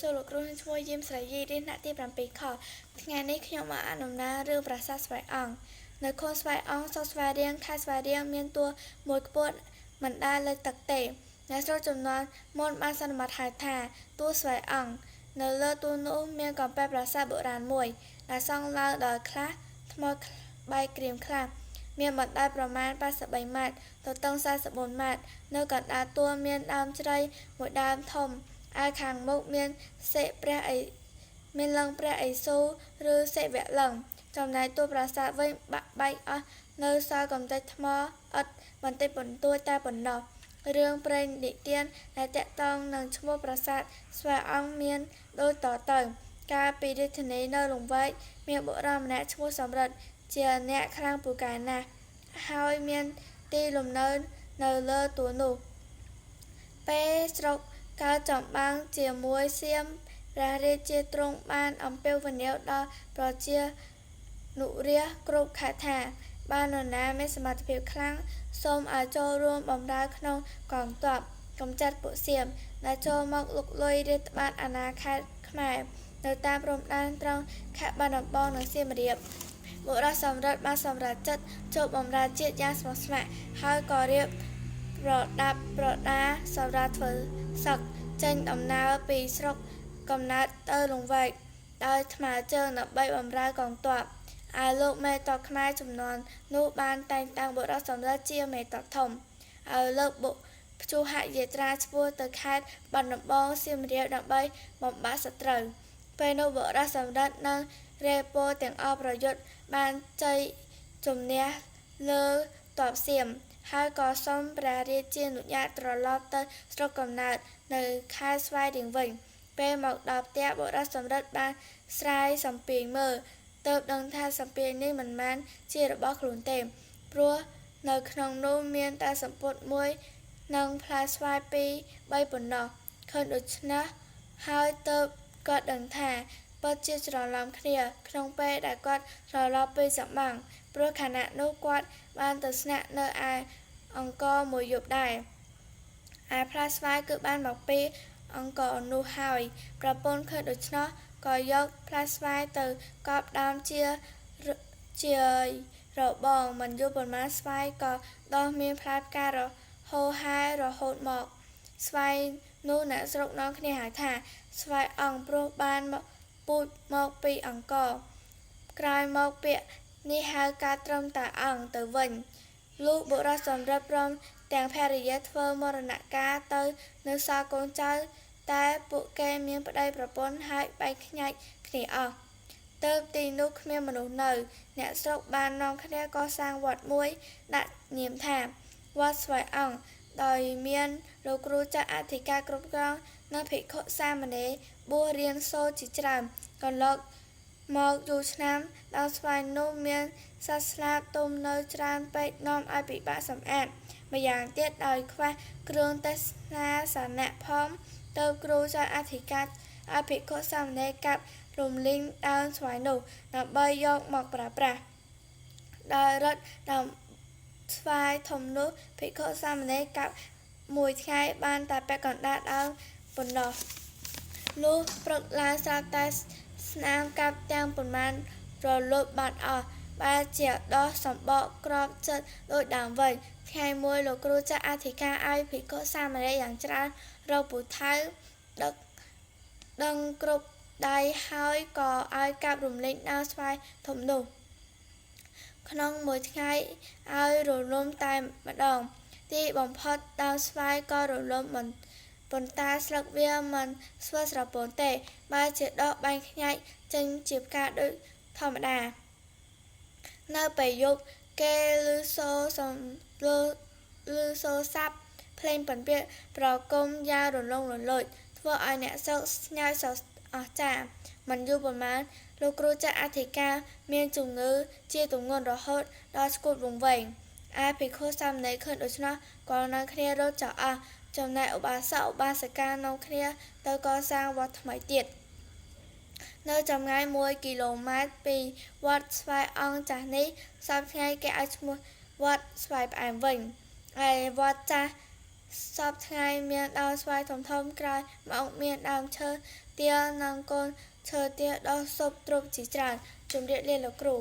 សួរលោកគ្រូឈ្មោះយឹមស្រីយីរៀនថ្នាក់ទី7ខថ្ងៃនេះខ្ញុំមកអានដំណើររឿងប្រាសាទស្វាយអង្គនៅខូនស្វាយអង្គស្រុកស្វាយរៀងខេត្តស្វាយរៀងមានតួមួយខ្ពស់មិនដែលលើទឹកទេអ្នកស្រុកចំនួនមុនបានសន្មតហៅថាតួស្វាយអង្គនៅលើតួនោះមានកំពែប្រាសាទបុរាណមួយដែលសង់ឡើងដោយខ្លះថ្មបែកក្រៀមខ្លះមានបណ្ដោយប្រមាណ83ម៉ែត្រទទឹង44ម៉ែត្រនៅកណ្ដាលតួមានដើមជ្រៃមួយដើមធំឯខាងមុខមានសេព្រះឥមានលឹងព្រះឥសូរឬសិវលឹងចំណែកតួប្រាសាទវិញបាក់បែកអស់នៅសល់កំទេចថ្មឥដ្ឋបន្តិចបន្តួចតែប៉ុណ្ណោះរឿងព្រេងនិទានដែលតាក់ទងនឹងឈ្មោះប្រាសាទស្វាយអង្គមានដូចតទៅកាលពីរាជធានីនៅលង្វែកមានបុរសម្នាក់ឈ្មោះសំរិទ្ធជាអ្នកខ្លាំងពូកែណាស់ហើយមានទីលំនៅនៅលើទួលនោះពេលស្រុកកើតចម្បាំងជាមួយសៀមព្រះរាជាទ្រង់បានអំពាវនាវដល់ប្រជានុរាស្ត្រគ្រប់ខេត្តថាបើនរណាមានសមត្ថភាពខ្លាំងសូមឲ្យចូលរួមបម្រើក្នុងកងទ័ពកម្ចាត់ពួកសៀមដែលចូលមកលុកលុយរាតត្បាតអាណាខេត្តខ្មែរនៅតាមព្រំដែនត្រង់ខេត្តបាត់ដំបងនិងសៀមរាបបុរសសំរិទ្ធបានសម្រេចចិត្តចូលបម្រើជាតិយ៉ាងស្មោះស្ម័គ្រហើយក៏រៀបប្រដាប់ប្រដាសម្រាប់ធ្វើសឹកចេញដំណើរពីស្រុកកំណើតទៅលង្វែកដោយថ្មើរជើងដើម្បីបម្រើកងទ័ពឯលោកមេទ័ពខ្មែរចំនួននោះបានតែងតាំងបុរសសំរិទ្ធជាមេទ័ពធំឲ្យលើកបុព្យុហយាត្រាឆ្ពោះទៅខេត្តបាត់ដំបងសៀមរាបដើម្បីបំបាក់សត្រូវពេលនោះបុរសសំរិទ្ធនិងរេពោទាំងអស់ប្រយុទ្ធបានជ័យជំនះលើទ័ពសៀមហើយក៏សូមព្រះរាជានុញ្ញាតត្រឡប់ទៅស្រុកកំណើតនៅខេត្តស្វាយរៀងវិញពេលមកដល់ផ្ទះបុរសសំរិទ្ធបានស្រាយសំពាយមើលទើបដឹងថាសំពាយនេះមិនមែនជារបស់ខ្លួនទេព្រោះនៅក្នុងនោះមានតែសំពត់មួយនិងផ្លែស្វាយ2 3ប៉ុណ្ណោះឃើញដូច្នេះហើយទើបគាត់ដឹងថាពិតជាច្រឡំគ្នាក្នុងពេលដែលគាត់ត្រឡប់ពីចម្បាំងព្រោះខណៈនោះគាត់បានទៅស្នាក់នៅឯអង្គរមួយយប់ដែរឯផ្លែស្វាយគឺបានមកពីអង្គរនោះហើយប្រពន្ធឃើញដូច្នោះក៏យកផ្លែស្វាយទៅកប់ដើមជារបងមិនយូរប៉ុន្មានស្វាយក៏ដុះមានផ្លែផ្ការហូរហែរហូតមកស្វាយនោះអ្នកស្រុកនាំគ្នាហៅថាស្វាយអង្គព្រោះបានពូជមកពីអង្គរក្រោយមកពាក្យនេះហៅការត្រឹមតែអង្គទៅវិញលុះបុរសសំរិទ្ធព្រមទាំងភរិយាធ្វើមរណកាលទៅនៅសល់កូនចៅតែពួកគេមានប្តីប្រពន្ធហើយបែកខ្ញាច់គ្នាអស់ទើបទីនោះគ្មានមនុស្សនៅអ្នកស្រុកបាននាំគ្នាកសាងវត្តមួយដាក់នាមថាវត្តស្វាយអង្គដោយមានលោកគ្រូចៅអធិការគ្រប់គ្រងនិងភិក្ខុសាមណេរបួសរៀនសូត្រជាច្រើនកន្លងមកយូរឆ្នាំដើមស្វាយនោះមានសត្វស្លាបទុំនៅច្រើនពេកនាំឲ្យពិបាកសម្អាតម្យ៉ាងទៀតដោយខ្វះគ្រឿងទេសនាសនៈផងទើបគ្រូចៅអធិការឲ្យភិក្ខុសាមណេរកាប់រំលីងដើមស្វាយនោះដើម្បីយកមកប្រើប្រាស់ដោយរត់ដើមស្វាយធំនោះភិក្ខុសាមណេរកាប់មួយថ្ងៃបានតែពាក់កណ្ដាលដើមប៉ុណ្ណោះលុះព្រឹកឡើងស្រាប់តែស្នាមកាប់ទាំងប៉ុន្មានរលត់បាត់អស់បែរជាដោះសម្បកក្របចិត្តដូចដើមវិញថ្ងៃមួយលោកគ្រូចៅអធិការឲ្យភិក្ខុសាមណេរយ៉ាងច្រើនរកពូថៅដឹងគ្រប់ដៃហើយក៏ឲ្យកាប់រំលែងដើមស្វាយធំនោះក្នុងមួយថ្ងៃឲ្យរលំតែម្ដងទីបំផុតដើមស្វាយក៏រលំប៉ុន្តែស្លឹកវាមិនស្វិលស្រពោនទេបែរជាដកបែកខ្ញាច់ចេញជាផ្កាដូចធម្មតានៅពេលយប់គេឮសូរសាប់ភ្លេងពិណពាទ្យប្រគំយ៉ាងរលុងរលួយធ្វើឲ្យអ្នកស្រុកស្ញើសអស្ចារ្យមិនយូរប៉ុន្មានលោកគ្រូចៅអធិការមានជំងឺជាទម្ងន់រហូតដល់ស្គូតវង្វេងឯភិក្ខុសាមណេរឃើញដូច្នោះក៏នាំគ្នារត់ចោលអស់ចំណែកឧបាសកឧបាសិកានាំគ្នាទៅកសាងវត្តថ្មីទៀតនៅចម្ងាយ1 គីឡូម៉ែត្រពីវត្តស្វាយអង្គចាស់នេះសប្តាហ៍ថ្ងៃគេឲ្យឈ្មោះវត្តស្វាយផ្អែមវិញឯវត្តចាស់ សពថ្ងៃមានដើមស្វាយធំៗក្រោយមកមានដើមឈើទាលនិងកូនឈើទាលដុះស៊ុបទ្រុបជាច្រើនជម្រាបលាលោកគ្រូ